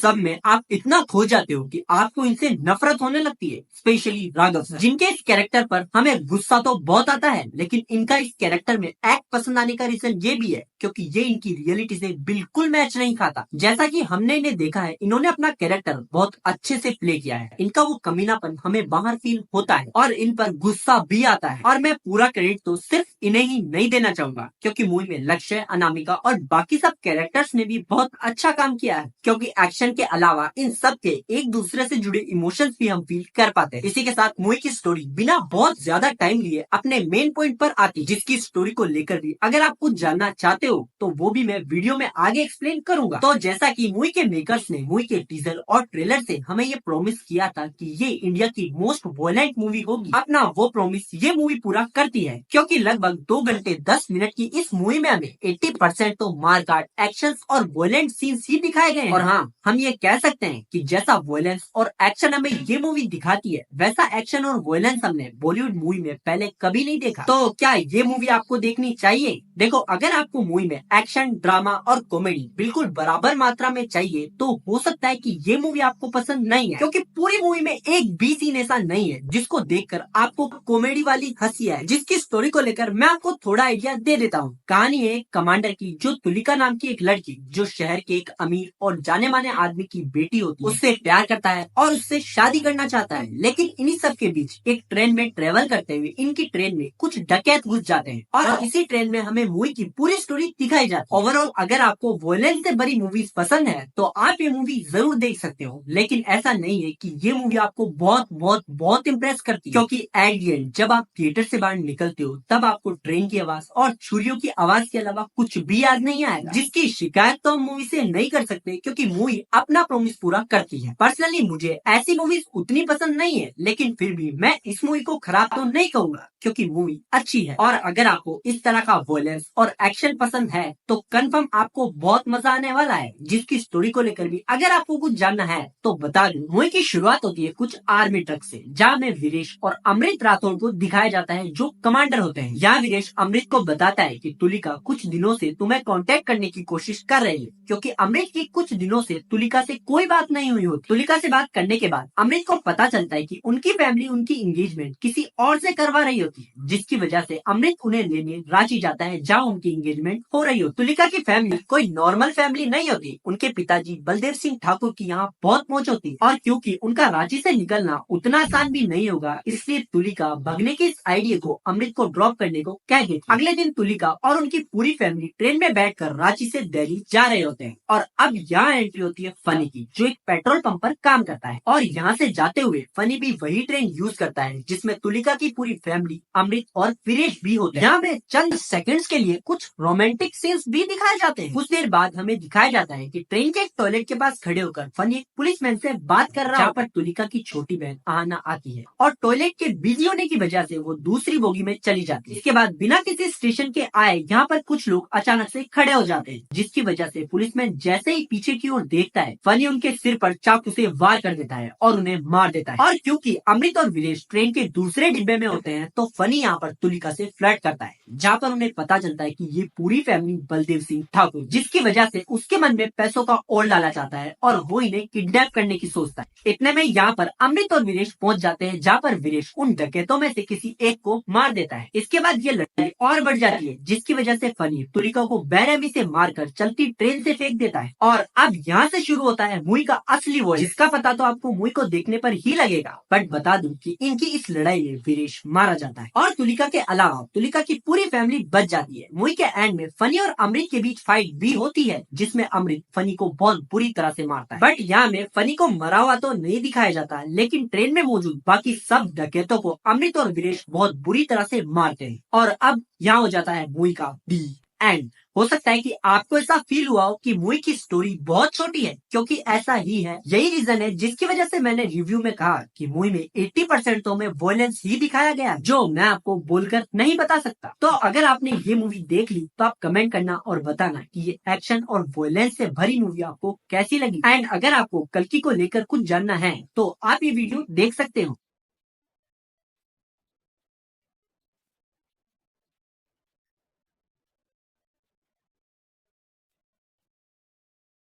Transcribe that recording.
सब में आप इतना खो जाते हो कि आपको इनसे नफरत होने लगती है, स्पेशली राघव सर, जिनके इस कैरेक्टर पर हमें गुस्सा तो बहुत आता है, लेकिन इनका इस कैरेक्टर में एक्ट पसंद आने का रीजन ये भी है क्योंकि ये इनकी रियलिटी से बिल्कुल मैच नहीं खाता। जैसा कि हमने इन्हें देखा है, इन्होंने अपना कैरेक्टर बहुत अच्छे से प्ले किया है। इनका वो कमीनापन हमें बाहर फील होता है और इन पर गुस्सा भी आता है। और मैं पूरा क्रेडिट तो सिर्फ इन्हें ही नहीं देना चाहूंगा क्योंकि मूवी में लक्ष्य, अनामिका और बाकी सब कैरेक्टर्स ने भी बहुत अच्छा काम किया है, क्योंकि एक्शन के अलावा इन सब के एक दूसरे से जुड़े इमोशंस भी हम फील कर पाते हैं। इसी के साथ मूवी की स्टोरी बिना बहुत ज्यादा टाइम लिए अपने मेन पॉइंट पर आती, जिसकी स्टोरी को लेकर भी अगर आप कुछ जानना चाहते हो तो वो भी मैं वीडियो में आगे एक्सप्लेन करूंगा। तो जैसा कि मूवी के मेकर्स ने मूवी के टीजर और ट्रेलर से हमें ये प्रॉमिस किया था कि ये इंडिया की मोस्ट वॉयलेंट मूवी होगी, अपना वो प्रॉमिस ये मूवी पूरा करती है, क्योंकि लगभग 2 घंटे 10 मिनट की इस मूवी में हमें 80% तो मारकाट, एक्शन और वॉयलेंट सीन्स ही दिखाए गए हैं। और हाँ, हम ये कह सकते हैं कि जैसा वॉयलेंस और एक्शन हमें ये मूवी दिखाती है, वैसा एक्शन और वॉयलेंस हमने बॉलीवुड मूवी में पहले कभी नहीं देखा। तो क्या ये मूवी आपको देखनी चाहिए? देखो, अगर आपको मूवी में एक्शन, ड्रामा और कॉमेडी बिल्कुल बराबर मात्रा में चाहिए तो हो सकता है कि ये मूवी आपको पसंद नहीं है, क्योंकि पूरी मूवी में एक भी सीन ऐसा नहीं है जिसको देखकर आपको कॉमेडी वाली हंसी आए। जिसकी स्टोरी को लेकर मैं आपको थोड़ा आइडिया दे देता हूँ। कहानी है कमांडर की, जो तुलिका नाम की एक लड़की, जो शहर के एक अमीर और जाने माने आदमी की बेटी होती है, उससे प्यार करता है और उससे शादी करना चाहता है। लेकिन इन्हीं सब के बीच एक ट्रेन में ट्रेवल करते हुए इनकी ट्रेन में कुछ डकैत घुस जाते हैं और इसी ट्रेन में हमें मूवी की पूरी स्टोरी दिखाई जाती है। ओवरऑल अगर आपको वॉयलेंस से भरी मूवीज पसंद है तो आप ये मूवी जरूर देख सकते हो, लेकिन ऐसा नहीं है कि ये मूवी आपको बहुत बहुत बहुत इम्प्रेस करती है, क्योंकि एट द एंड जब आप थिएटर से बाहर निकलते हो तब आपको ट्रेन की आवाज और छुरियों की आवाज के अलावा कुछ भी याद नहीं आएगा, जिसकी शिकायत तो हम मूवी से नहीं कर सकते क्योंकि मूवी अपना प्रॉमिस पूरा करती है। पर्सनली मुझे ऐसी मूवीज उतनी पसंद नहीं है, लेकिन फिर भी मैं इस मूवी को खराब तो नहीं कहूंगा क्योंकि मूवी अच्छी है। और अगर आपको इस तरह का वॉयलेंस और एक्शन पसंद है तो कंफर्म आपको बहुत मजा आने वाला है। जिसकी स्टोरी को लेकर भी अगर आपको कुछ जानना है तो बता दूं, मूवी की शुरुआत होती है कुछ आर्मी ट्रक से, जहाँ में वीरेश और अमृत राठौड़ को दिखाया जाता है जो कमांडर होते हैं। यहाँ वीरेश अमृत को बताता है कि तुलिका कुछ दिनों से तुम्हें कांटेक्ट करने की कोशिश कर रही है, क्योंकि अमृत की कुछ दिनों से तुलिका से कोई बात नहीं हुई होती। तुलिका से बात करने के बाद अमृत को पता चलता है कि उनकी फैमिली उनकी एंगेजमेंट किसी और से करवा रही होती है, जिसकी वजह से अमृत उन्हें लेने रांची जाता है जहाँ उनकी एंगेजमेंट हो रही हो। तुलिका की फैमिली कोई नॉर्मल फैमिली नहीं होती, उनके पिताजी बलदेव सिंह ठाकुर की यहाँ बहुत पहुँच होती है, और क्योंकि उनका रांची से निकलना उतना आसान भी नहीं होगा, इसलिए तुलिका भगने के इस आइडिया को अमृत को ड्रॉप करने को कह देती है। अगले दिन तुलिका और उनकी पूरी फैमिली ट्रेन में बैठकर रांची से दिल्ली जा रहे होते हैं। और अब यहाँ एंट्री होती है फनी की, जो एक पेट्रोल पंप पर काम करता है, और यहाँ से जाते हुए फनी भी वही ट्रेन यूज करता है जिसमें तुलिका की पूरी फैमिली, अमृत और वीरेश भी होते हैं। यहाँ में चंद सेकंड्स के लिए कुछ रोमांटिक सीन्स भी दिखाए जाते हैं। कुछ देर बाद हमें दिखाया जाता है कि ट्रेन के एक टॉयलेट के पास खड़े होकर फनी एक पुलिसमैन से बात कर रहा है, जहाँ पर तुलिका की छोटी बहन आहना आती है और टॉयलेट के बिजी होने की वजह से वो दूसरी बोगी में चली जाती है। इसके बाद बिना किसी स्टेशन के आए यहाँ पर कुछ लोग अचानक से खड़े हो जाते हैं, जिसकी वजह से पुलिसमैन जैसे ही पीछे की ओर देखता है, फनी उनके सिर पर चाकू से वार कर देता है और उन्हें मार देता है। और क्योंकि अमृत और वीरेश ट्रेन के दूसरे डिब्बे में होते हैं तो फनी यहाँ पर तुलिका से फ्लर्ट करता है, जहाँ पर उन्हें पता चलता है कि ये पूरी फैमिली बलदेव सिंह ठाकुर, जिसकी वजह से उसके मन में पैसों का और लाला चाहता है और वो इन्हें किडनैप करने की सोचता है। इतने में यहाँ पर अमृत और वीरेश पहुंच जाते हैं, जहाँ पर वीरेश उन डकैतों में से किसी एक को मार देता है। इसके बाद ये लड़ाई और बढ़ जाती है, जिसकी वजह से फनी तुलिका को बेरहमी से मारकर चलती ट्रेन से फेंक देता है। और अब यहाँ से शुरू होता है मूवी का असली वॉइस, जिसका पता तो आपको मूवी को देखने पर ही लगेगा। बट बता दूं कि इनकी इस लड़ाई में वीरेश मारा जाता है और तुलिका के अलावा तुलिका की पूरी फैमिली बच जाती है। मूवी के एंड में फनी और अमृत के बीच फाइट भी होती है, जिसमें अमृत फनी को बहुत बुरी तरह से मारता है। बट यहाँ में फनी को मरा हुआ तो नहीं दिखाया जाता, लेकिन ट्रेन में मौजूद बाकी सब डकैतों को अमृत और वीरेश बहुत बुरी तरह से मारते हैं। और अब यहाँ हो जाता है मूवी का दी एंड। हो सकता है कि आपको ऐसा फील हुआ हो कि मूवी की स्टोरी बहुत छोटी है, क्योंकि ऐसा ही है। यही रीजन है जिसकी वजह से मैंने रिव्यू में कहा कि मूवी में 80% तो में वॉयलेंस ही दिखाया गया, जो मैं आपको बोलकर नहीं बता सकता। तो अगर आपने ये मूवी देख ली तो आप कमेंट करना और बताना कि ये एक्शन और वॉयलेंस से भरी मूवी आपको कैसी लगी। एंड अगर आपको कल्कि को लेकर कुछ जानना है तो आप ये वीडियो देख सकते हो।